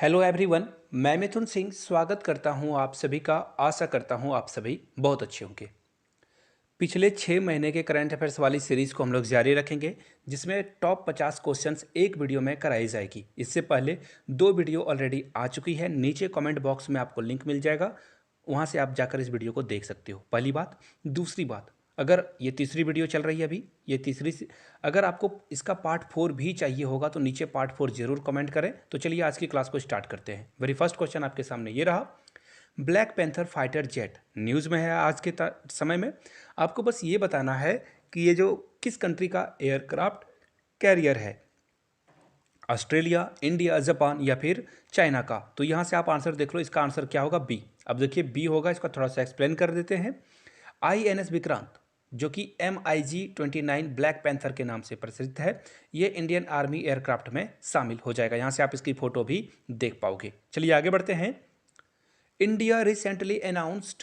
Hello everyone. मैं मिथुन सिंह स्वागत करता हूं आप सभी का। आशा करता हूं आप सभी बहुत अच्छे होंगे। पिछले 6 महीने के करंट अफेयर्स वाली सीरीज को हम लोग जारी रखेंगे, जिसमें टॉप 50 क्वेश्चंस एक वीडियो में कराई जाएगी। इससे पहले 2 वीडियो ऑलरेडी आ चुकी है। नीचे कमेंट बॉक्स में आपको लिंक मिल जाएगा, वहां से आप जाकर इस वीडियो को देख सकते हो। पहली बात। दूसरी बात, अगर ये तीसरी वीडियो चल रही है अभी, ये अगर आपको इसका पार्ट 4 भी चाहिए होगा तो नीचे पार्ट 4 जरूर कमेंट करें। तो चलिए आज की क्लास को स्टार्ट करते हैं। वेरी फर्स्ट क्वेश्चन आपके सामने ये रहा। Black panther fighter jet news में है आज के समय में। आपको बस ये बताना है कि ये जो किस कंट्री का एयरक्राफ्ट कैरियर है, ऑस्ट्रेलिया, इंडिया, जापान या फिर चाइना का। तो यहाँ से आप आंसर देख लो, इसका आंसर क्या होगा? बी। अब देखिए बी होगा, इसका थोड़ा सा एक्सप्लेन कर देते हैं। INS विक्रांत, जो कि MiG-29 ब्लैक पैंथर के नाम से प्रसिद्ध है, ये इंडियन आर्मी एयरक्राफ्ट में शामिल हो जाएगा। यहाँ से आप इसकी फोटो भी देख पाओगे। चलिए आगे बढ़ते हैं। India recently announced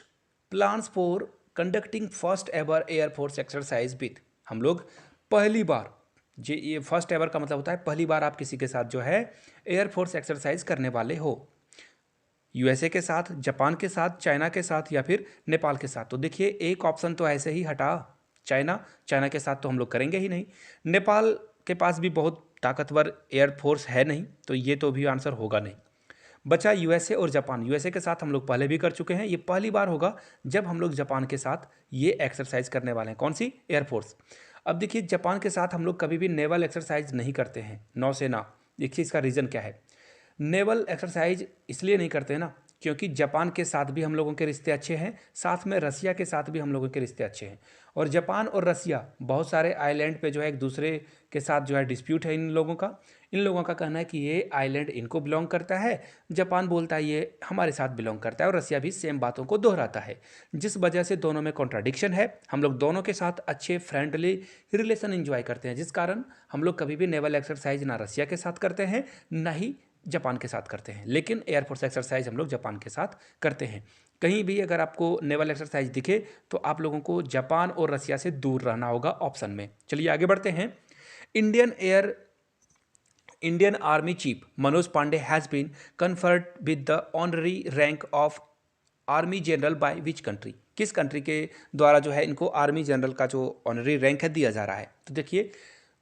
plans for conducting first ever air force exercise with. हम लोग पहली बार, ये फर्स्ट एवर का मतलब होता है पहली बार आप किसी के साथ जो है एयरफोर्स एक्सरसाइज करने वाले हो। USA के साथ, जापान के साथ, चाइना के साथ या फिर नेपाल के साथ। तो देखिए एक ऑप्शन तो ऐसे ही हटा, चाइना के साथ तो हम लोग करेंगे ही नहीं। नेपाल के पास भी बहुत ताकतवर एयरफोर्स है नहीं, तो ये तो भी आंसर होगा नहीं। बचा USA और जापान। USA के साथ हम लोग पहले भी कर चुके हैं, ये पहली बार होगा जब हम लोग जापान के साथ ये एक्सरसाइज करने वाले हैं। कौन सी? एयरफोर्स। अब देखिए जापान के साथ हम लोग कभी भी नेवल एक्सरसाइज नहीं करते हैं, नौसेना। देखिए इसका रीज़न क्या है। नेवल एक्सरसाइज इसलिए नहीं करते ना क्योंकि जापान के साथ भी हम लोगों के रिश्ते अच्छे हैं, साथ में रसिया के साथ भी हम लोगों के रिश्ते अच्छे हैं। और जापान और रसिया बहुत सारे आइलैंड पे जो है एक दूसरे के साथ जो है डिस्प्यूट है इन लोगों का कहना है कि ये आइलैंड इनको बिलोंग करता है, जापान बोलता है ये हमारे साथ बिलोंग करता है, और रसिया भी सेम बातों को दोहराता है। जिस वजह से दोनों में कॉन्ट्राडिक्शन है। हम लोग दोनों के साथ अच्छे फ्रेंडली रिलेशन एंजॉय करते हैं, जिस कारण हम लोग कभी भी नेवल एक्सरसाइज ना रसिया के साथ करते हैं ना ही जापान के साथ करते हैं। लेकिन एयरफोर्स एक्सरसाइज हम लोग जापान के साथ करते हैं। कहीं भी अगर आपको नेवल एक्सरसाइज दिखे तो आप लोगों को जापान और रसिया से दूर रहना होगा ऑप्शन में। चलिए आगे बढ़ते हैं। Indian army chief Manoj Pande has been conferred with the honorary rank of army general by which country. किस कंट्री के द्वारा जो है इनको आर्मी जनरल का जो ऑनररी रैंक है दिया जा रहा है? तो देखिए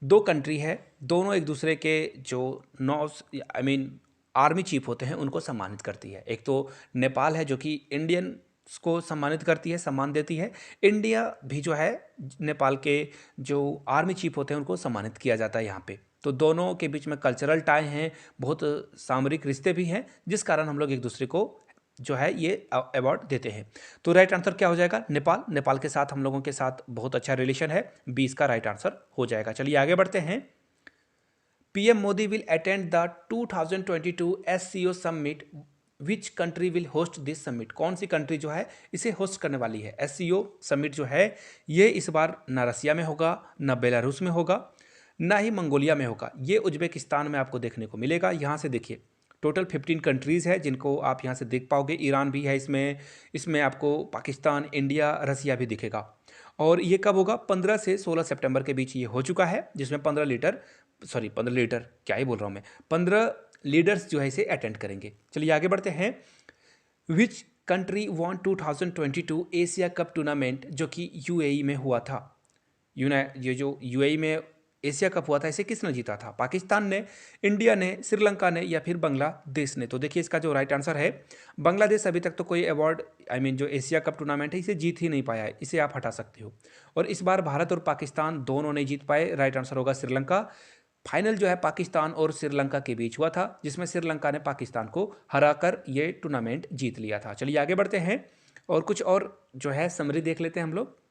दो कंट्री है, दोनों एक दूसरे के जो आर्मी चीफ होते हैं उनको सम्मानित करती है। एक तो नेपाल है जो कि इंडियन को सम्मानित करती है, सम्मान देती है। इंडिया भी जो है नेपाल के जो आर्मी चीफ होते हैं उनको सम्मानित किया जाता है यहाँ पे। तो दोनों के बीच में कल्चरल टाई हैं, बहुत सामरिक रिश्ते भी हैं, जिस कारण हम लोग एक दूसरे को जो है ये अवार्ड देते हैं। तो राइट आंसर क्या हो जाएगा? नेपाल के साथ हम लोगों के साथ बहुत अच्छा रिलेशन है। 20 का राइट आंसर हो जाएगा। चलिए आगे बढ़ते हैं। PM Modi will attend the 2022 SCO summit. Which country will host this summit? कौन सी कंट्री जो है इसे होस्ट करने वाली है? SCO समिट जो है ये इस बार ना रसिया में होगा, ना बेलारूस में होगा, ना ही मंगोलिया में होगा। ये उज्बेकिस्तान में आपको देखने को मिलेगा। यहाँ से देखिए टोटल 15 कंट्रीज़ है जिनको आप यहाँ से देख पाओगे। ईरान भी है इसमें, इसमें आपको पाकिस्तान, इंडिया, रसिया भी दिखेगा। और ये कब होगा? 15 से 16 सितंबर के बीच ये हो चुका है, जिसमें 15 लीटर क्या ही बोल रहा हूँ मैं, 15 लीडर्स जो है इसे अटेंड करेंगे। चलिए आगे बढ़ते हैं। Which country won 2022 Asia cup tournament, जो कि UAE में हुआ था। ये जो UAE में एशिया कप हुआ था इसे किसने जीता था? पाकिस्तान ने, इंडिया ने, श्रीलंका ने या फिर बांग्लादेश ने? तो देखिए इसका जो राइट आंसर है बांग्लादेश अभी तक तो कोई अवार्ड जो एशिया कप टूर्नामेंट है इसे जीत ही नहीं पाया है, इसे आप हटा सकते हो। और इस बार भारत और पाकिस्तान दोनों नहीं जीत पाए। राइट आंसर होगा श्रीलंका। फाइनल जो है पाकिस्तान और श्रीलंका के बीच हुआ था, जिसमें श्रीलंका ने पाकिस्तान को हराकर ये टूर्नामेंट जीत लिया था। चलिए आगे बढ़ते हैं और कुछ और जो है समरी देख लेते हैं हम लोग।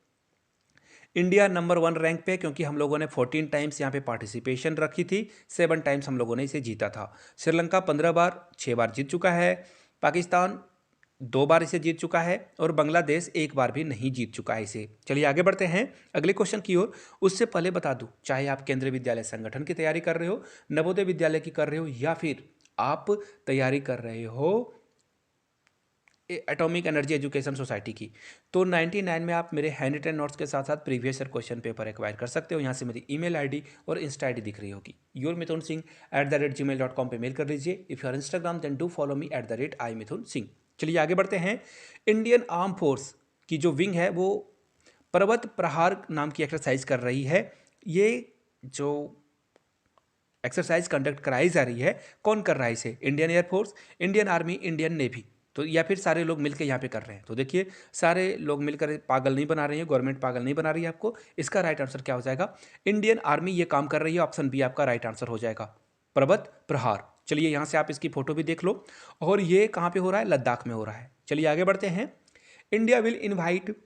इंडिया नंबर 1 रैंक पे, क्योंकि हम लोगों ने 14 टाइम्स यहाँ पे पार्टिसिपेशन रखी थी, 7 टाइम्स हम लोगों ने इसे जीता था। श्रीलंका 15 बार, 6 बार जीत चुका है। पाकिस्तान 2 बार इसे जीत चुका है और बांग्लादेश 1 बार भी नहीं जीत चुका है इसे। चलिए आगे बढ़ते हैं अगले क्वेश्चन की ओर। उससे पहले बता दूं, चाहे आप केंद्रीय विद्यालय संगठन की तैयारी कर रहे हो, नवोदय विद्यालय की कर रहे हो, या फिर आप तैयारी कर रहे हो एटॉमिक एनर्जी एजुकेशन सोसाइटी की। तो 99 में आप मेरे हैंड रिटन नोट्स के साथ साथ previous year question paper acquire कर सकते हो। यहाँ से मेरी ईमेल आईडी और इंस्टा आईडी दिख रही होगी। yourmithunsingh@gmail.com पे मेल कर लीजिए। If you are Instagram then do follow me @iMithunSingh। चलिए आगे बढ़ते हैं। इंडियन आर्म फोर्स की जो विंग है वो पर्वत प्रहार नाम की एक्सरसाइज कर रही है। ये जो एक्सरसाइज कंडक्ट कराई जा रही है, कौन कर रहा है इसे? Indian air force, Indian army, Indian navy, तो या फिर सारे लोग मिलकर यहाँ पे कर रहे हैं। तो देखिए सारे लोग मिलकर पागल नहीं बना रही है, गवर्नमेंट पागल नहीं बना रही है आपको। इसका राइट आंसर क्या हो जाएगा? इंडियन आर्मी ये काम कर रही है। ऑप्शन बी आपका राइट आंसर हो जाएगा, पर्वत प्रहार। चलिए यहाँ से आप इसकी फोटो भी देख लो। और ये कहाँ पे हो रहा है? लद्दाख में हो रहा है। चलिए आगे बढ़ते हैं। India will invite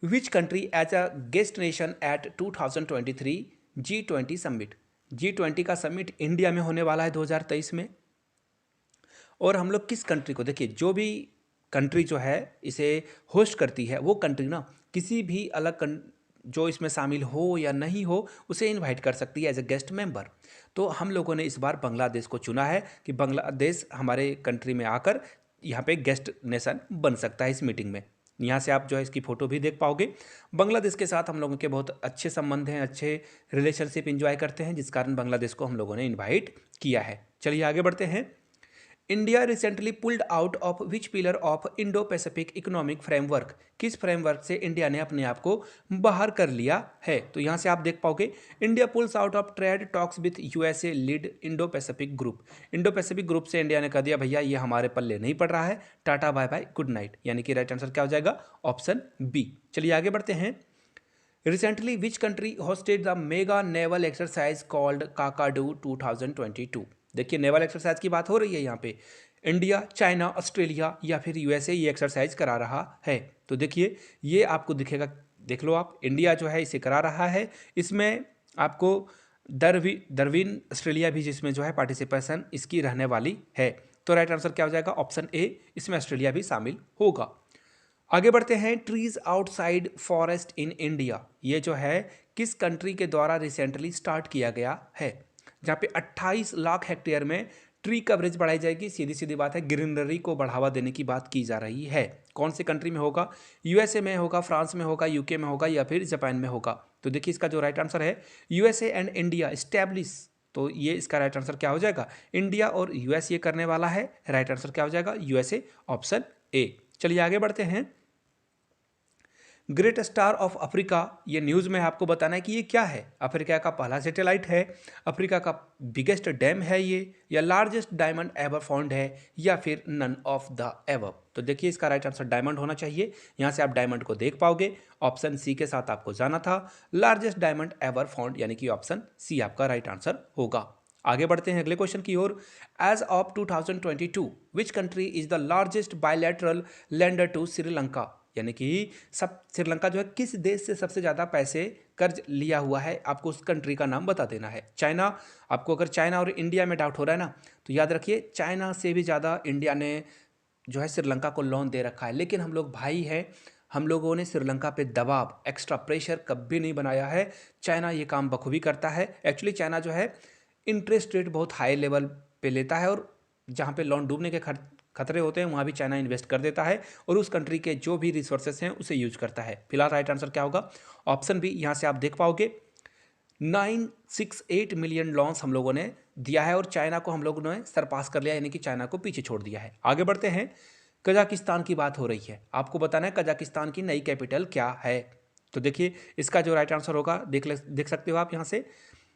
which country as a guest nation at 2023 G20 summit. G20 का समिट इंडिया में होने वाला है 2023 में। और हम लोग किस कंट्री को, देखिए जो भी कंट्री जो है इसे होस्ट करती है वो कंट्री ना किसी भी अलग जो इसमें शामिल हो या नहीं हो उसे इनवाइट कर सकती है एज ए गेस्ट मेंबर। तो हम लोगों ने इस बार बांग्लादेश को चुना है कि बांग्लादेश हमारे कंट्री में आकर यहाँ पे गेस्ट नेशन बन सकता है इस मीटिंग में। यहाँ से आप जो है इसकी फ़ोटो भी देख पाओगे। बांग्लादेश के साथ हम लोगों के बहुत अच्छे संबंध हैं, अच्छे रिलेशनशिप इंजॉय करते हैं, जिस कारण बांग्लादेश को हम लोगों ने इनवाइट किया है। चलिए आगे बढ़ते हैं। India recently pulled out of which pillar of Indo Pacific economic framework. किस फ्रेमवर्क से इंडिया ने अपने आप को बाहर कर लिया है? तो यहाँ से आप देख पाओगे, India pools out of trade talks with USA lead Indo Pacific group. Indo Pacific group से इंडिया ने कह दिया भैया ये हमारे पल्ले नहीं पड़ रहा है, tata bye bye good night. यानी कि राइट आंसर क्या हो जाएगा? Option B. चलिए आगे बढ़ते हैं। Recently which country hosted the mega naval exercise called Kakadu 2022। देखिए नेवल एक्सरसाइज की बात हो रही है यहाँ पे। इंडिया, चाइना, ऑस्ट्रेलिया या फिर यूएसए ये एक्सरसाइज करा रहा है। तो देखिए ये आपको दिखेगा, देख लो आप, इंडिया जो है इसे करा रहा है। इसमें आपको दरविन ऑस्ट्रेलिया भी जिसमें जो है पार्टिसिपेशन इसकी रहने वाली है। तो राइट आंसर क्या हो जाएगा? ऑप्शन ए, इसमें ऑस्ट्रेलिया भी शामिल होगा। आगे बढ़ते हैं। Trees outside forest in India, ये जो है किस कंट्री के द्वारा रिसेंटली स्टार्ट किया गया है? जहाँ पे 28 लाख हेक्टेयर में ट्री कवरेज बढ़ाई जाएगी। सीधी सीधी बात है, ग्रीनरी को बढ़ावा देने की बात की जा रही है। कौन से कंट्री में होगा? यूएसए में होगा, फ्रांस में होगा, यूके में होगा या फिर जापान में होगा? तो देखिए इसका जो राइट आंसर है यूएसए एंड इंडिया स्टैब्लिश। तो ये इसका राइट आंसर क्या हो जाएगा? इंडिया और यूएस ये करने वाला है। राइट आंसर क्या हो जाएगा? USA, option A. चलिए आगे बढ़ते हैं। ग्रेट स्टार ऑफ अफ्रीका, ये न्यूज़ में आपको बताना है कि ये क्या है। अफ्रीका का पहला सैटेलाइट है, अफ्रीका का बिगेस्ट डैम है ये, या लार्जेस्ट डायमंड एवर फाउंड है, या फिर नन ऑफ द एवर। तो देखिए इसका राइट आंसर डायमंड होना चाहिए। यहाँ से आप डायमंड को देख पाओगे। ऑप्शन सी के साथ आपको जाना था, लार्जेस्ट डायमंड एवर फाउंड, यानी कि ऑप्शन सी आपका राइट आंसर होगा। आगे बढ़ते हैं अगले क्वेश्चन की ओर। As of 2022 which country is the largest bilateral lender to Sri Lanka. यानी कि सब श्रीलंका जो है किस देश से सबसे ज़्यादा पैसे कर्ज लिया हुआ है, आपको उस कंट्री का नाम बता देना है। चाइना, आपको अगर चाइना और इंडिया में डाउट हो रहा है ना, तो याद रखिए चाइना से भी ज़्यादा इंडिया ने जो है श्रीलंका को लोन दे रखा है। लेकिन हम लोग भाई हैं, हम लोगों ने श्रीलंका पे दबाव, एक्स्ट्रा प्रेशर कभी नहीं बनाया है। चाइना ये काम बखूबी करता है। एक्चुअली चाइना जो है इंटरेस्ट रेट बहुत हाई लेवल पे लेता है, और जहाँ पे लोन डूबने के खतरे होते हैं वहाँ भी चाइना इन्वेस्ट कर देता है, और उस कंट्री के जो भी रिसोर्सेस हैं उसे यूज करता है। फिलहाल राइट आंसर क्या होगा? Option B. यहाँ से आप देख पाओगे 968 मिलियन लॉन्स हम लोगों ने दिया है, और चाइना को हम लोगों ने सरपास कर लिया, यानी कि चाइना को पीछे छोड़ दिया है। आगे बढ़ते हैं। कजाकिस्तान की बात हो रही है, आपको बताना है कजाकिस्तान की नई कैपिटल क्या है। तो देखिए इसका जो राइट आंसर होगा देख सकते हो आप।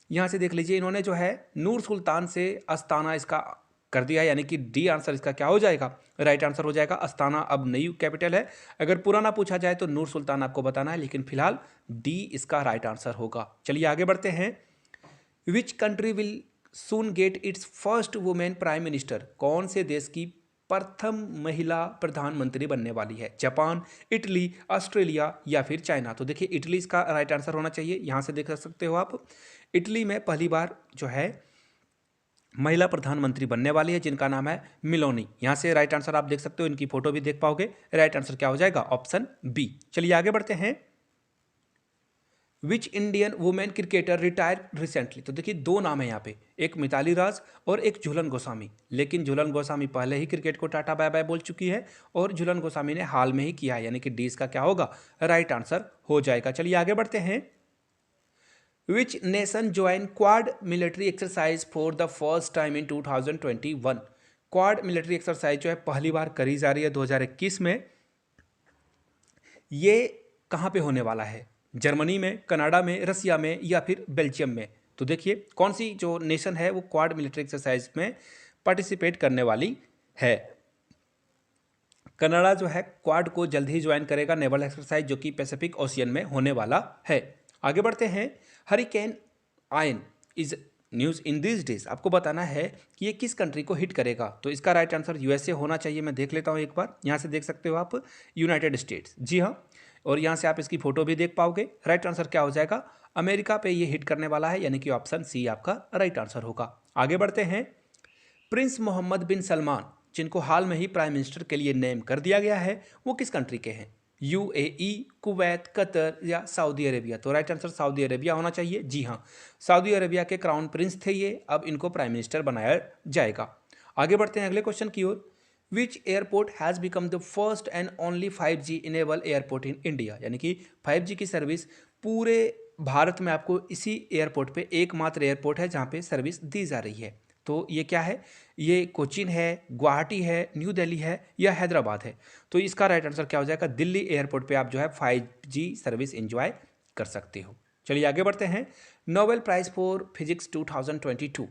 यहाँ से देख लीजिए, इन्होंने जो है नूर सुल्तान से अस्ताना इसका कर दिया है, यानी कि डी आंसर इसका क्या हो जाएगा? राइट आंसर हो जाएगा अस्ताना अब नई कैपिटल है। अगर पुराना पूछा जाए तो नूर सुल्तान आपको बताना है, लेकिन फिलहाल डी इसका राइट आंसर होगा। चलिए आगे बढ़ते हैं। Which country will soon gate it's first women prime minister. कौन से देश की प्रथम महिला प्रधानमंत्री बनने वाली है? जापान, इटली, ऑस्ट्रेलिया या फिर चाइना। तो देखिए इटली इसका राइट आंसर होना चाहिए। यहाँ से देख सकते हो आप, इटली में पहली बार जो है महिला प्रधानमंत्री बनने वाली है, जिनका नाम है मिलोनी। यहाँ से राइट आंसर आप देख सकते हो, इनकी फोटो भी देख पाओगे। राइट आंसर क्या हो जाएगा? Option B. चलिए आगे बढ़ते हैं। Which Indian women cricketer retire recently. तो देखिए दो नाम है यहाँ पे, एक मिताली राज और एक झूलन गोस्वामी। लेकिन झूलन गोस्वामी पहले ही क्रिकेट को टाटा बाय बाय बोल चुकी है और झूलन गोस्वामी ने हाल में ही किया है, यानी कि डी इसका क्या होगा, राइट आंसर हो जाएगा। चलिए आगे बढ़ते हैं। Which nation join quad military exercise for the first time in 2021। Quad military exercise जो है पहली बार करी जा रही है 2021 में। ये कहाँ पे होने वाला है, जर्मनी में, कनाडा में, रसिया में या फिर बेल्जियम में। तो देखिए कौन सी जो नेशन है वो क्वाड मिलिट्री एक्सरसाइज में पार्टिसिपेट करने वाली है। कनाडा जो है क्वाड को जल्द ही ज्वाइन करेगा, नेवल एक्सरसाइज जो कि पैसिफिक ओशियन में होने वाला है। आगे बढ़ते हैं। Hurricane ion is news in this days. आपको बताना है कि ये किस कंट्री को हिट करेगा। तो इसका राइट आंसर यूएसए होना चाहिए। मैं देख लेता हूँ एक बार, यहाँ से देख सकते हो आप, यूनाइटेड स्टेट्स, जी हाँ। और यहाँ से आप इसकी फोटो भी देख पाओगे। राइट आंसर क्या हो जाएगा, अमेरिका पे ये हिट करने वाला है, यानी कि ऑप्शन सी आपका राइट आंसर होगा। आगे बढ़ते हैं। प्रिंस मोहम्मद बिन सलमान, जिनको हाल में ही प्राइम मिनिस्टर के लिए नेम कर दिया गया है, वो किस कंट्री के हैं, यूएई, कुवैत, कतर या सऊदी अरेबिया। तो राइट आंसर सऊदी अरेबिया होना चाहिए। जी हाँ, सऊदी अरेबिया के क्राउन प्रिंस थे ये, अब इनको प्राइम मिनिस्टर बनाया जाएगा। आगे बढ़ते हैं अगले क्वेश्चन की ओर। Which airport has become the first and only 5G enable airport in India. यानी कि 5G की सर्विस पूरे भारत में आपको इसी एयरपोर्ट पे एकमात्र एयरपोर्ट है जहाँ पे सर्विस दी जा रही है। तो ये क्या है, ये कोचीन है, गुवाहाटी है, न्यू दिल्ली है या हैदराबाद है। तो इसका राइट आंसर क्या हो जाएगा, दिल्ली एयरपोर्ट पे आप जो है 5G सर्विस एंजॉय कर सकते हो। चलिए आगे बढ़ते हैं। नोबेल प्राइज फॉर फिजिक्स 2022,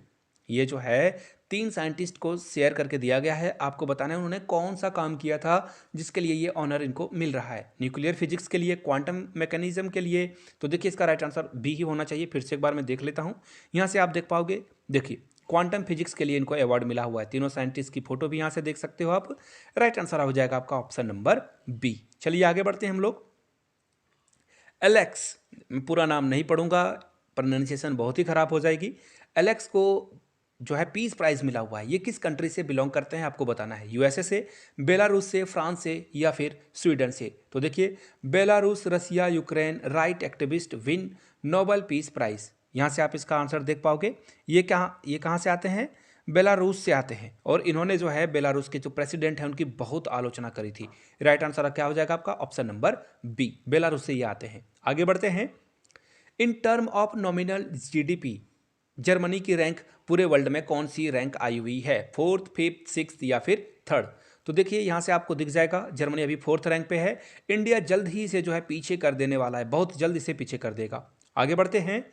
ये जो है 3 साइंटिस्ट को शेयर करके दिया गया है। आपको बताना है उन्होंने कौन सा काम किया था जिसके लिए ये ऑनर इनको मिल रहा है। न्यूक्लियर फिजिक्स के लिए, क्वांटम मैकेनिज्म के लिए। तो देखिए इसका राइट आंसर बी ही होना चाहिए। फिर से एक बार मैं देख लेता हूँ, यहाँ से आप देख पाओगे। देखिए क्वांटम फिजिक्स के लिए इनको अवार्ड मिला हुआ है। तीनों साइंटिस्ट की फोटो भी यहाँ से देख सकते हो आप। राइट आंसर हो जाएगा आपका ऑप्शन नंबर बी। चलिए आगे बढ़ते हैं हम लोग। एलेक्स, पूरा नाम नहीं पढ़ूंगा, प्रोनाउंसिएशन बहुत ही खराब हो जाएगी। एलेक्स को जो है पीस प्राइज मिला हुआ है, ये किस कंट्री से बिलोंग करते हैं आपको बताना है। यूएसए से, बेलारूस से, फ्रांस से या फिर स्वीडन से। तो देखिए Belarus, Russia, Ukraine, right activist win Nobel peace prize. यहाँ से आप इसका आंसर देख पाओगे। ये कहाँ से आते हैं, बेलारूस से आते हैं। और इन्होंने जो है बेलारूस के जो प्रेसिडेंट हैं उनकी बहुत आलोचना करी थी। राइट आंसर क्या हो जाएगा आपका ऑप्शन नंबर बी, बेलारूस से ये आते हैं। आगे बढ़ते हैं। In term of nominal GDP Germany की रैंक पूरे वर्ल्ड में कौन सी रैंक आई हुई है, 4th, 5th, 6th या फिर 3rd। तो देखिए यहाँ से आपको दिख जाएगा जर्मनी अभी 4th रैंक पे है। इंडिया जल्द ही इसे जो है पीछे कर देने वाला है, बहुत जल्द इसे पीछे कर देगा। आगे बढ़ते हैं।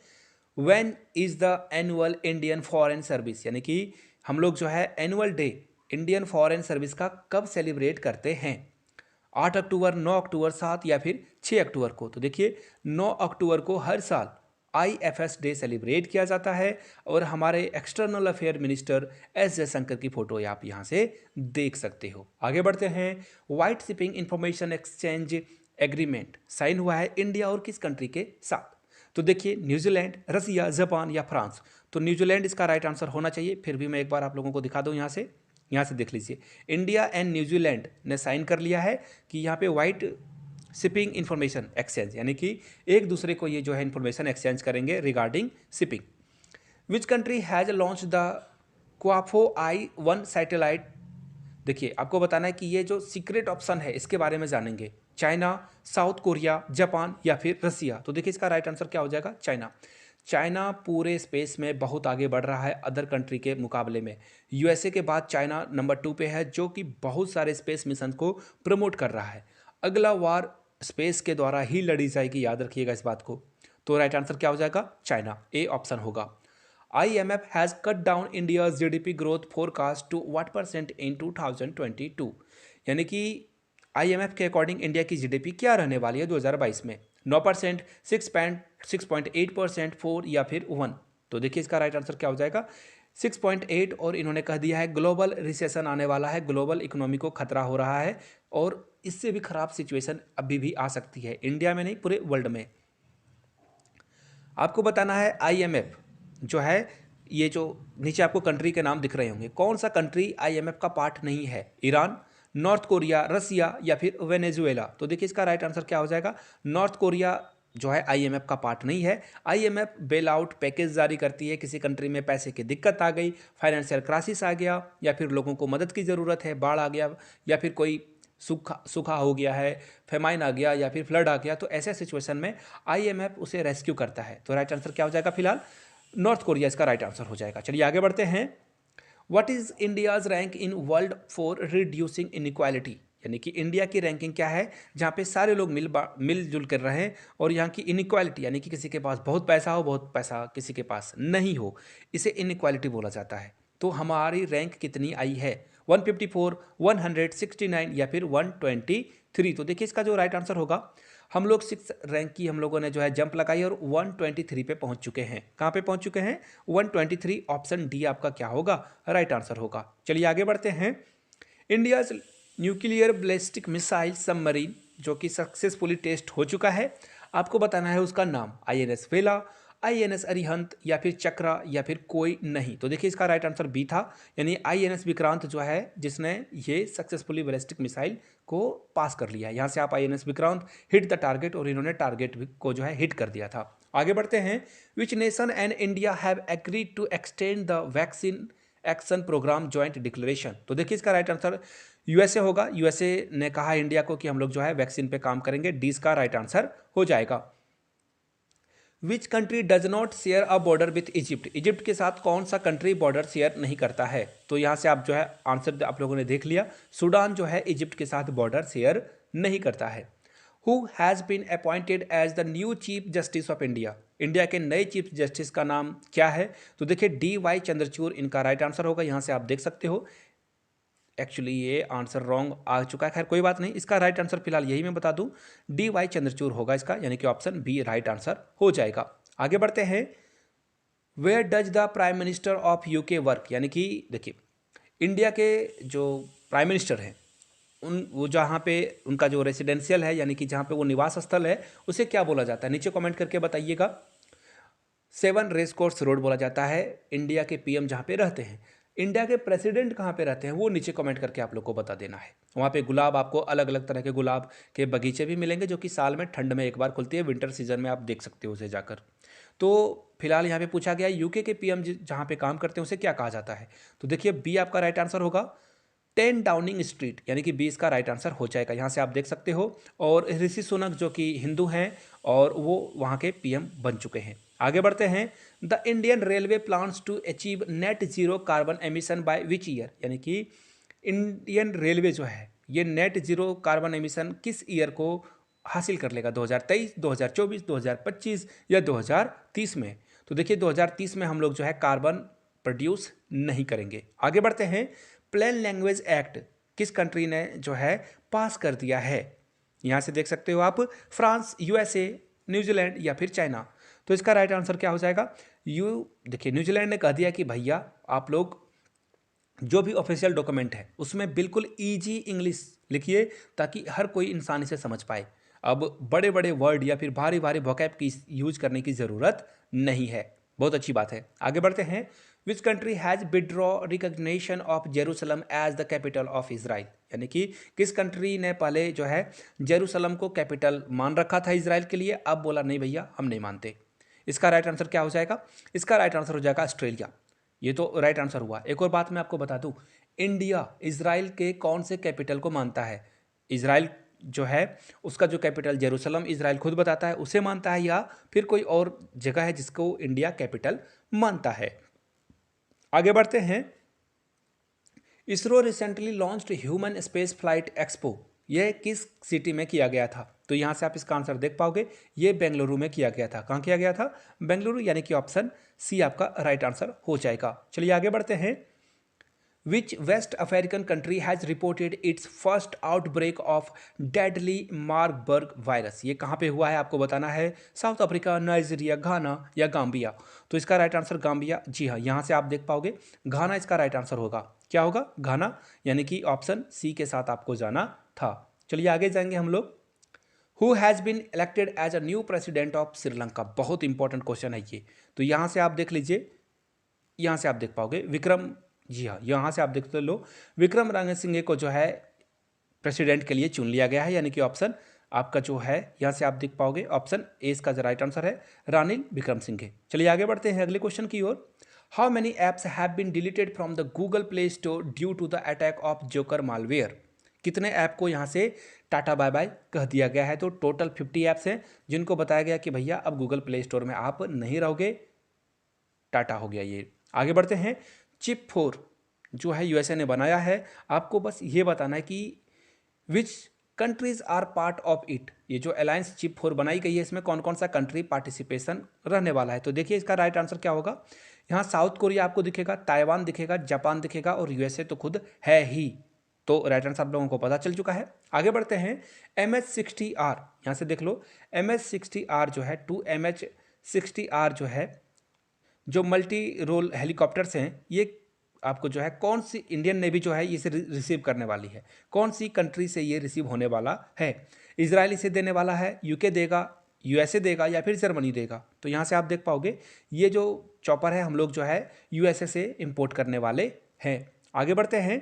When is the annual Indian foreign service, यानी कि हम लोग जो है annual day Indian foreign service का कब सेलिब्रेट करते हैं, 8 अक्टूबर, 9 अक्टूबर, 7 या फिर 6 अक्टूबर को। तो देखिए 9 अक्टूबर को हर साल IFS डे सेलिब्रेट किया जाता है। और हमारे external affair minister S Jaishankar की फोटो आप यहाँ से देख सकते हो। आगे बढ़ते हैं। White shipping information exchange agreement sign हुआ है इंडिया और किस कंट्री के साथ। तो देखिए न्यूजीलैंड, रसिया, जापान या फ्रांस। तो न्यूजीलैंड इसका राइट आंसर होना चाहिए। फिर भी मैं एक बार आप लोगों को दिखा दूँ, यहाँ से देख लीजिए। इंडिया एंड न्यूजीलैंड ने साइन कर लिया है कि यहाँ पे व्हाइट शिपिंग इंफॉर्मेशन एक्सचेंज, यानी कि एक दूसरे को ये जो है इंफॉर्मेशन एक्सचेंज करेंगे regarding shipping. Which country has launch the क्वाफो I-1 सैटेलाइट। देखिए आपको बताना है कि ये जो सीक्रेट ऑप्शन है इसके बारे में जानेंगे। चाइना, साउथ कोरिया, जापान या फिर रसिया। तो देखिए इसका राइट आंसर क्या हो जाएगा, चाइना। चाइना पूरे स्पेस में बहुत आगे बढ़ रहा है अदर कंट्री के मुकाबले में। यूएसए के बाद चाइना नंबर 2 पे है, जो कि बहुत सारे स्पेस मिशन को प्रमोट कर रहा है। अगला वार स्पेस के द्वारा ही लड़ी जाएगी, याद रखिएगा इस बात को। तो राइट आंसर क्या हो जाएगा, चाइना, ए ऑप्शन होगा। IMF has cut down India's GDP growth forecast to what % in 2022। यानी कि IMF के अकॉर्डिंग इंडिया की GDP क्या रहने वाली है 2022 में, 9%, 6.8%, 4 या फिर 1। तो देखिए इसका राइट आंसर क्या हो जाएगा, 6.8। और इन्होंने कह दिया है ग्लोबल रिसेशन आने वाला है, ग्लोबल इकोनॉमी को खतरा हो रहा है और इससे भी खराब सिचुएशन अभी भी आ सकती है, इंडिया में नहीं पूरे वर्ल्ड में। आपको बताना है IMF जो है, ये जो नीचे आपको कंट्री के नाम दिख रहे होंगे, कौन सा कंट्री IMF का पार्ट नहीं है, ईरान, नॉर्थ कोरिया, रसिया या फिर वेनेजुएला। तो देखिए इसका राइट आंसर क्या हो जाएगा, नॉर्थ कोरिया जो है आईएमएफ का पार्ट नहीं है। आईएमएफ बेल आउट पैकेज जारी करती है, किसी कंट्री में पैसे की दिक्कत आ गई, फाइनेंशियल क्राइसिस आ गया, या फिर लोगों को मदद की ज़रूरत है, बाढ़ आ गया, या फिर कोई सूखा हो गया है, फेमाइन आ गया, या फिर फ्लड आ गया, तो ऐसे सिचुएशन में आईएमएफ उसे रेस्क्यू करता है। तो राइट आंसर क्या हो जाएगा? फिलहाल नॉर्थ कोरिया इसका राइट आंसर हो जाएगा। चलिए आगे बढ़ते हैं। What is India's rank in world for reducing inequality, यानी कि इंडिया की रैंकिंग क्या है जहाँ पे सारे लोग मिलजुल कर रहे हैं, और यहाँ की इनइक्वालिटी यानी कि किसी के पास बहुत पैसा हो, बहुत पैसा किसी के पास नहीं हो, इसे इनइक्वालिटी बोला जाता है। तो हमारी रैंक कितनी आई है? 154, 169 या फिर 123। तो देखिए इसका जो राइट आंसर होगा, हम लोग 6 रैंक की हम लोगों ने जो है जंप लगाई और 123 पे पहुंच चुके हैं। कहाँ पे पहुंच चुके हैं? 123। ऑप्शन डी आपका क्या होगा? राइट आंसर होगा। चलिए आगे बढ़ते हैं। India nuclear ballistic missile submarine जो कि सक्सेसफुली टेस्ट हो चुका है, आपको बताना है उसका नाम। आईएनएस वेला, आईएनएस अरिहंत, या फिर चक्रा, या फिर कोई नहीं। तो देखिए इसका राइट आंसर बी था, यानी आईएनएस विक्रांत जो है जिसने ये सक्सेसफुली बैलिस्टिक मिसाइल को पास कर लिया। यहाँ से आप INS Vikrant hit the target, और इन्होंने टारगेट को जो है हिट कर दिया था। आगे बढ़ते हैं। Which nation and India have agreed to extend the vaccine action programme joint declaration. तो देखिए इसका राइट आंसर यूएसए होगा। यूएसए ने कहा इंडिया को कि हम लोग जो है वैक्सीन पे काम करेंगे। डी का राइट आंसर हो जाएगा। Which country does not share a border with Egypt, Egypt के साथ कौन सा कंट्री बॉर्डर शेयर नहीं करता है? तो यहाँ से आप जो है आंसर आप लोगों ने देख लिया, सूडान जो है इजिप्ट के साथ बॉर्डर शेयर नहीं करता है। Who has been appointed as the new chief justice of India, India के नए चीफ जस्टिस का नाम क्या है? तो देखिए DY चंद्रचूड़ इनका राइट आंसर होगा। यहाँ से आप देख सकते हो, एक्चुअली ये आंसर रॉन्ग आ चुका है, खैर कोई बात नहीं। इसका राइट आंसर फिलहाल यही मैं बता दूं, DY चंद्रचूड़ होगा इसका, यानी कि ऑप्शन बी राइट आंसर हो जाएगा। आगे बढ़ते हैं। Where does the prime minister of UK work, यानी कि देखिए इंडिया के जो प्राइम मिनिस्टर हैं वो जहाँ पे उनका जो रेसिडेंशियल है, यानी कि जहाँ पे वो निवास स्थल है, उसे क्या बोला जाता है? नीचे कमेंट करके बताइएगा। 7 रेस कोर्स रोड बोला जाता है इंडिया के पीएम जहाँ पे रहते हैं। इंडिया के प्रेसिडेंट कहाँ पे रहते हैं वो नीचे कमेंट करके आप लोग को बता देना है। वहाँ पे गुलाब, आपको अलग अलग तरह के गुलाब के बगीचे भी मिलेंगे जो कि साल में ठंड में एक बार खुलती है, विंटर सीजन में आप देख सकते हो उसे जाकर। तो फिलहाल यहाँ पे पूछा गया यूके के पीएम जहाँ पे काम करते हैं उसे क्या कहा जाता है? तो देखिए बी आपका राइट आंसर होगा, 10 डाउनिंग स्ट्रीट, यानी कि 20 का राइट आंसर हो जाएगा। यहाँ से आप देख सकते हो। और ऋषि सुनक जो कि हिंदू हैं और वो वहाँ के पीएम बन चुके हैं। आगे बढ़ते हैं। The Indian railway plans to achieve net zero carbon emission by which year, यानी कि इंडियन रेलवे जो है ये नेट जीरो कार्बन एमिशन किस ईयर को हासिल कर लेगा? 2023, 2024, 2025 या 2030 में? तो देखिए 2030 में हम लोग जो है कार्बन प्रोड्यूस नहीं करेंगे। आगे बढ़ते हैं। प्लेन लैंग्वेज एक्ट किस कंट्री ने जो है पास कर दिया है? यहाँ से देख सकते हो आप, फ्रांस, यूएसए, न्यूजीलैंड या फिर चाइना। तो इसका राइट आंसर क्या हो जाएगा? देखिए न्यूजीलैंड ने कह दिया कि भैया आप लोग जो भी ऑफिशियल डॉक्यूमेंट है उसमें बिल्कुल ईजी इंग्लिश लिखिए ताकि हर कोई इंसान इसे समझ पाए। अब बड़े बड़े वर्ड या फिर भारी भारी वोकैब की यूज करने की ज़रूरत नहीं है। बहुत अच्छी बात है। आगे बढ़ते हैं। Which country has withdraw recognition of Jerusalem as the capital of Israel, यानी कि किस कंट्री ने पहले जो है जेरूसलम को कैपिटल मान रखा था इसराइल के लिए, अब बोला नहीं भैया हम नहीं मानते। इसका राइट आंसर क्या हो जाएगा? इसका राइट आंसर हो जाएगा ऑस्ट्रेलिया। ये तो राइट आंसर हुआ। एक और बात मैं आपको बता दूं, इंडिया इसराइल के कौन से कैपिटल को मानता है? इसराइल जो है उसका जो कैपिटल जेरूसलम इसराइल खुद बताता है उसे मानता है, या फिर कोई और जगह है जिसको इंडिया कैपिटल मानता है? आगे बढ़ते हैं। ISRO recently launched human space flight expo, यह किस सिटी में किया गया था? तो यहाँ से आप इसका आंसर देख पाओगे, ये बेंगलुरु में किया गया था। कहाँ किया गया था? बेंगलुरु, यानी कि ऑप्शन सी आपका राइट आंसर हो जाएगा। चलिए आगे बढ़ते हैं। Which west African country has reported its first outbreak of deadly Marburg virus, ये कहाँ पे हुआ है आपको बताना है। साउथ अफ्रीका, नाइजीरिया, घाना या गाम्बिया? तो इसका राइट आंसर गाम्बिया। जी हाँ, यहाँ से आप देख पाओगे घाना इसका राइट आंसर होगा। क्या होगा? घाना, यानी कि ऑप्शन सी के साथ आपको जाना था। चलिए आगे जाएंगे हम लोग। Who has been elected as a new president of Sri Lanka, बहुत इंपॉर्टेंट क्वेश्चन है ये। तो यहाँ से आप देख लीजिए, यहाँ से आप देख पाओगे विक्रम, जी हाँ यहाँ से आप देखते लो विक्रम रंगसिंघे को जो है प्रेसिडेंट के लिए चुन लिया गया है, यानी कि ऑप्शन आपका जो है यहाँ से आप देख पाओगे ऑप्शन ए इसका जो राइट आंसर है रानिल विक्रमसिंघे। चलिए आगे बढ़ते हैं अगले क्वेश्चन की ओर। How many apps have been deleted from the Google play store due to the attack of joker malware. कितने ऐप को यहाँ से टाटा बाय बाय कह दिया गया है? तो टोटल 50 ऐप्स हैं जिनको बताया गया कि भैया अब गूगल प्ले स्टोर में आप नहीं रहोगे, टाटा हो गया ये। आगे बढ़ते हैं। चिप 4 जो है यूएसए ने बनाया है, आपको बस ये बताना है कि which countries are part of it. ये जो अलायंस चिप 4 बनाई गई है इसमें कौन कौन सा कंट्री पार्टिसिपेशन रहने वाला है? तो देखिए इसका राइट आंसर क्या होगा। यहाँ साउथ कोरिया आपको दिखेगा, ताइवान दिखेगा, जापान दिखेगा और यूएसए तो खुद है ही। तो राइट आंसर आप लोगों को पता चल चुका है। आगे बढ़ते हैं। MH-60R, यहाँ से देख लो MH-60R जो है 2MH-60R जो है जो मल्टी रोल हेलीकॉप्टर्स हैं, ये आपको जो है कौन सी इंडियन नेवी जो है इसे रिसीव करने वाली है, कौन सी कंट्री से ये रिसीव होने वाला है? इजराइल इसे देने वाला है, यूके देगा, यूएसए देगा या फिर जर्मनी देगा? तो यहाँ से आप देख पाओगे ये जो चॉपर है हम लोग जो है यूएसए से इंपोर्ट करने वाले हैं। आगे बढ़ते हैं।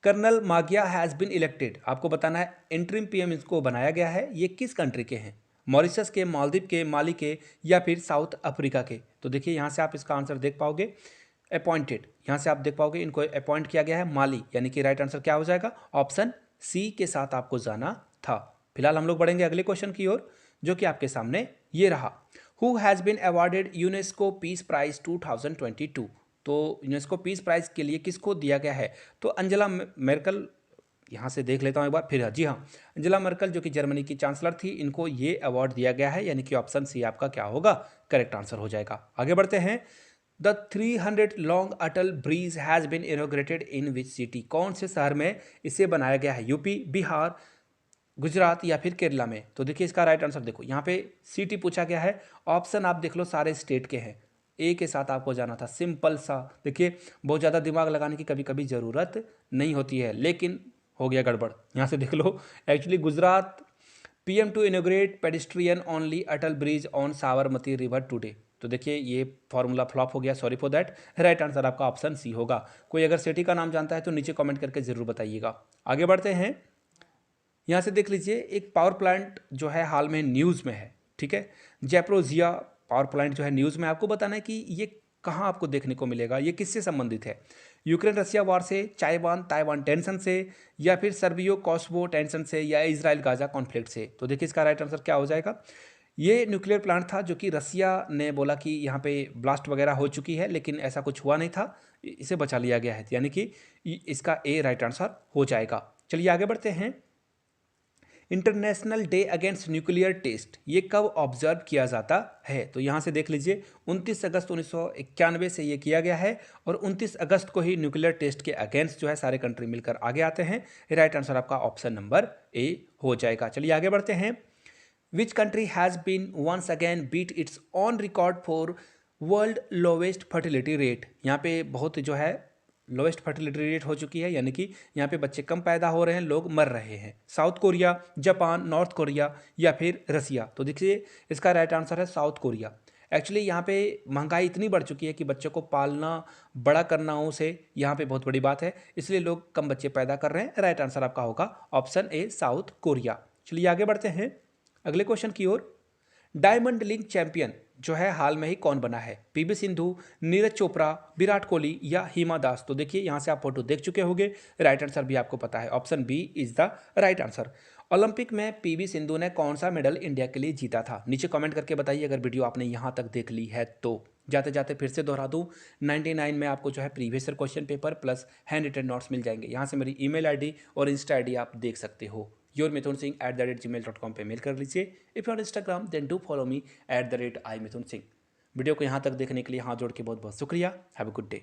कर्नल मागिया हैज़ बिन इलेक्टेड, आपको बताना है इंटरिम पीएम इसको बनाया गया है, ये किस कंट्री के हैं? मॉरिशस के, मालदीव के, माली के या फिर साउथ अफ्रीका के? तो देखिए यहाँ से आप इसका आंसर देख पाओगे अपॉइंटेड, यहाँ से आप देख पाओगे इनको अपॉइंट किया गया है माली, यानी कि राइट आंसर क्या हो जाएगा? ऑप्शन सी के साथ आपको जाना था। फिलहाल हम लोग बढ़ेंगे अगले क्वेश्चन की ओर जो कि आपके सामने ये रहा। Who has been awarded UNESCO peace prize 2022। तो यूनेस्को पीस प्राइज के लिए किसको दिया गया है? तो अंजेला मेर्कल, यहाँ से देख लेता हूँ एक बार फिर। जी हाँ, अंजेला मर्कल जो कि जर्मनी की चांसलर थी, इनको ये अवार्ड दिया गया है, यानी कि ऑप्शन सी आपका क्या होगा? करेक्ट आंसर हो जाएगा। आगे बढ़ते हैं। The 300 long Atal bridge has been inaugurated in which city, कौन से शहर में इसे बनाया गया है? यूपी, बिहार, गुजरात या फिर केरला में? तो देखिए इसका राइट आंसर देखो, यहाँ पे सिटी पूछा गया है, ऑप्शन आप देख लो सारे स्टेट के हैं, ए के साथ आपको जाना था। सिंपल सा, देखिए बहुत ज़्यादा दिमाग लगाने की कभी कभी ज़रूरत नहीं होती है, लेकिन हो गया गड़बड़। यहाँ से देख लो, actually Gujarat PM to inaugurate pedestrian only Atal bridge on Sabarmati river today. तो देखिए ये फॉर्मूला फ्लॉप हो गया, sorry for that. Right answer आपका ऑप्शन सी होगा। कोई अगर सिटी का नाम जानता है तो नीचे कमेंट करके ज़रूर बताइएगा। आगे बढ़ते हैं। यहाँ से देख लीजिए एक पावर प्लांट जो है हाल में न्यूज़ में है, ठीक है, जैप्रोजिया पावर प्लांट जो है न्यूज़ में। आपको बताना है कि ये कहाँ आपको देखने को मिलेगा, ये किससे संबंधित है? यूक्रेन रसिया वार से, ताइवान टेंशन से या फिर सर्बियो कॉस्वो टेंशन से या इजराइल गाजा कॉन्फ्लिक्ट से? तो देखिए इसका राइट आंसर क्या हो जाएगा। ये न्यूक्लियर प्लांट था जो कि रसिया ने बोला कि यहाँ पे ब्लास्ट वगैरह हो चुकी है, लेकिन ऐसा कुछ हुआ नहीं था, इसे बचा लिया गया है, यानी कि इसका ए राइट आंसर हो जाएगा। चलिए आगे बढ़ते हैं। International day against nuclear test ये कब ऑब्जर्व किया जाता है? तो यहाँ से देख लीजिए 29 अगस्त 1991 से ये किया गया है और 29 अगस्त को ही न्यूक्लियर टेस्ट के अगेंस्ट जो है सारे कंट्री मिलकर आगे आते हैं। राइट आंसर आपका ऑप्शन नंबर ए हो जाएगा। चलिए आगे बढ़ते हैं। Which country has been once again beat its own record for world lowest fertility rate? यहाँ पे बहुत जो है लोवेस्ट फर्टिलिटी रेट हो चुकी है, यानी कि यहाँ पे बच्चे कम पैदा हो रहे हैं, लोग मर रहे हैं। South Korea, Japan, north Korea या फिर रसिया? तो देखिए इसका राइट आंसर है साउथ कोरिया। एक्चुअली यहाँ पे महंगाई इतनी बढ़ चुकी है कि बच्चों को पालना, बड़ा करना उसे यहाँ पे बहुत बड़ी बात है, इसलिए लोग कम बच्चे पैदा कर रहे हैं। राइट आंसर आपका होगा ऑप्शन ए साउथ कोरिया। चलिए आगे बढ़ते हैं अगले क्वेश्चन की ओर। डायमंड लीग चैंपियन जो है हाल में ही कौन बना है? पीवी सिंधु, नीरज चोपड़ा, विराट कोहली या हिमा दास? तो देखिए यहाँ से आप फोटो देख चुके होंगे, राइट आंसर भी आपको पता है, option B is the right answer. Olympic में पीवी सिंधु ने कौन सा मेडल इंडिया के लिए जीता था? नीचे कमेंट करके बताइए अगर वीडियो आपने यहाँ तक देख ली है तो। जाते जाते फिर से दोहरा दूँ, 99 में आपको जो है previous year question paper plus handwritten notes मिल जाएंगे। यहाँ से मेरी ईमेल आईडी और इंस्टा आईडी आप देख सकते हो। yourmithun@gmail.com पे मेल कर लीजिए। If on Instagram then do follow me @iMithunSingh। Video को यहाँ तक देखने के लिए हाथ जोड़ के बहुत बहुत शुक्रिया। Have a good day.